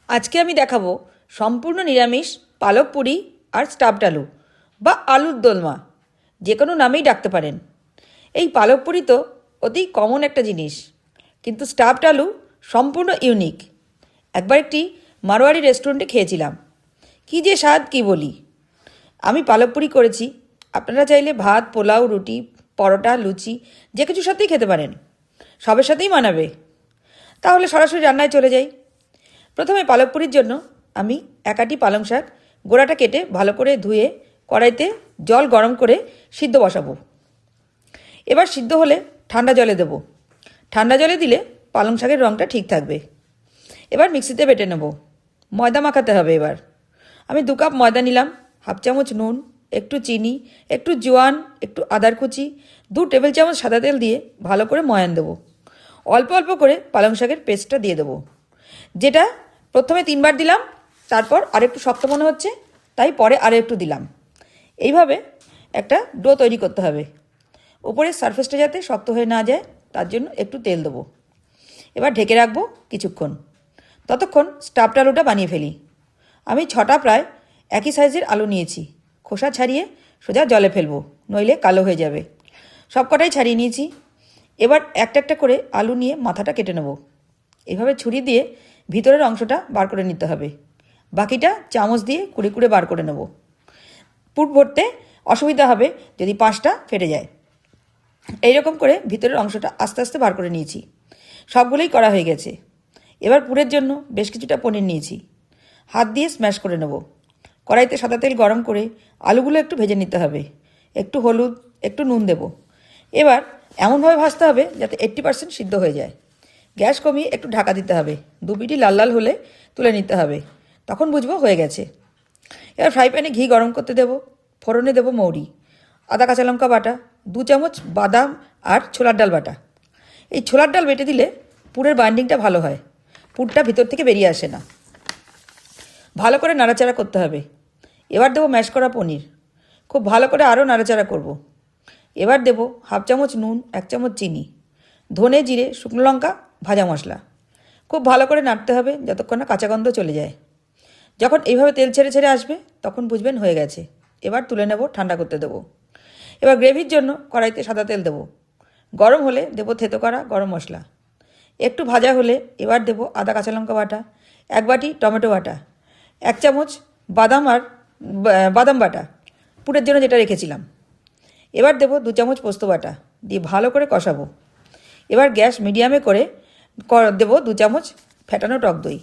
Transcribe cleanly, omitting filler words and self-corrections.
আজকে আমি দেখাবো সম্পূর্ণ নিরামিষ পালক পুরি আর স্টাফড আলু বা আলুর দোলমা, যে কোনো নামেই ডাকতে পারেন। এই পালক পুরি তো অতি কমন একটা জিনিস, কিন্তু স্টাফড আলু সম্পূর্ণ ইউনিক। একবার একটি মারোয়ারি রেস্টুরেন্টে খেয়েছিলাম, কী যে স্বাদ কী বলি। আমি পালক পুরি করেছি, আপনারা চাইলে ভাত, পোলাও, রুটি, পরোটা, লুচি যে কিছুর সাথেই খেতে পারেন, সবের সাথেই মানাবে। তাহলে সরাসরি রান্নায় চলে যাই। প্রথমে পালক পুরির জন্য আমি এক আটি পালং শাক গোড়াটা কেটে ভালো করে ধুয়ে কড়াইতে জল গরম করে সিদ্ধ বসাবো। এবার সিদ্ধ হলে ঠান্ডা জলে দেবো। ঠান্ডা জলে দিলে পালং শাকের রঙটা ঠিক থাকবে। এবার মিক্সিতে বেটে নেব। ময়দা মাখাতে হবে। এবার আমি 2 কাপ ময়দা নিলাম, হাফ চামচ নুন, একটু চিনি, একটু জোয়ান, একটু আদার কুচি, 2 টেবিল চামচ সাদা তেল দিয়ে ভালো করে ময়ান দেবো। অল্প অল্প করে পালং শাকের পেস্টটা দিয়ে দেবো, যেটা প্রথমে 3 বার দিলাম, তারপর আরেকটু শক্ত মনে হচ্ছে তাই পরে আরও একটু দিলাম। এইভাবে একটা ডো তৈরি করতে হবে। ওপরের সারফেসটা যাতে শক্ত হয়ে না যায় তার জন্য একটু তেল দেবো। এবার ঢেকে রাখবো কিছুক্ষণ, ততক্ষণ স্টাফড আলুটা বানিয়ে ফেলি। আমি 6টা প্রায় একই সাইজের আলু নিয়েছি। খোসা ছাড়িয়ে সোজা জলে ফেলবো, নইলে কালো হয়ে যাবে। সব কটাই ছাড়িয়ে নিয়েছি। এবার একটা একটা করে আলু নিয়ে মাথাটা কেটে নেব। এভাবে ছুরি দিয়ে ভিতরের অংশটা বার করে নিতে হবে। বাকিটা চামচ দিয়ে কুড়ে কুড়ে বার করে নেব। পুর ভরতে অসুবিধা হবে যদি 5টা ফেটে যায়। এইরকম করে ভিতরের অংশটা আস্তে আস্তে বার করে নিয়েছি। সবগুলোই করা হয়ে গেছে। এবার পুরের জন্য বেশ কিছুটা পনির নিয়েছি। হাত দিয়ে স্ম্যাশ করে নেব। কড়াইতে সাদা তেল গরম করে আলুগুলো একটু ভেজে নিতে হবে। একটু হলুদ, একটু নুন দেব। এবার এমনভাবে ভাজতে হবে যাতে 80% সিদ্ধ হয়ে যায়। গ্যাস কমিয়ে একটু ঢাকা দিতে হবে। 2 পিঠই লাল লাল হলে তুলে নিতে হবে, তখন বুঝবো হয়ে গেছে। এবার ফ্রাই প্যানে ঘি গরম করতে দেব। ফোড়নে দেব মৌরি, আদা কাঁচা লঙ্কা বাটা, 2 চামচ বাদাম আর ছোলার ডাল বাটা। এই ছোলার ডাল বেটে দিলে পুরের বাইন্ডিংটা ভালো হয়, পুরটা ভিতর থেকে বেরিয়ে আসে না। ভালো করে নাড়াচাড়া করতে হবে। এবার দেবো ম্যাশ করা পনির, খুব ভালো করে আরও নাড়াচাড়া করব। এবার দেব হাফ চামচ নুন, 1 চামচ চিনি, ধনে, জিরে, শুকনো লঙ্কা, ভাজা মশলা। খুব ভালো করে নাড়তে হবে যতক্ষণ না কাঁচা গন্ধ চলে যায়। যখন এইভাবে তেল ছেড়ে ছেড়ে আসবে তখন বুঝবেন হয়ে গেছে। এবার তুলে নেব, ঠান্ডা করতে দেবো। এবার গ্রেভির জন্য কড়াইতে সাদা তেল দেবো। গরম হলে দেবো থেতো করা গরম মশলা। একটু ভাজা হলে এবার দেবো আদা কাঁচা লঙ্কা বাটা, 1 বাটি টমেটো বাটা, 1 চামচ বাদাম বাটা, পুরের জন্য যেটা রেখেছিলাম। এবার দেবো 2 চামচ পোস্ত বাটা দিয়ে ভালো করে কষাবো। এবার গ্যাস মিডিয়ামে করে দেবো 2 চামচ ফেটানো টক দই।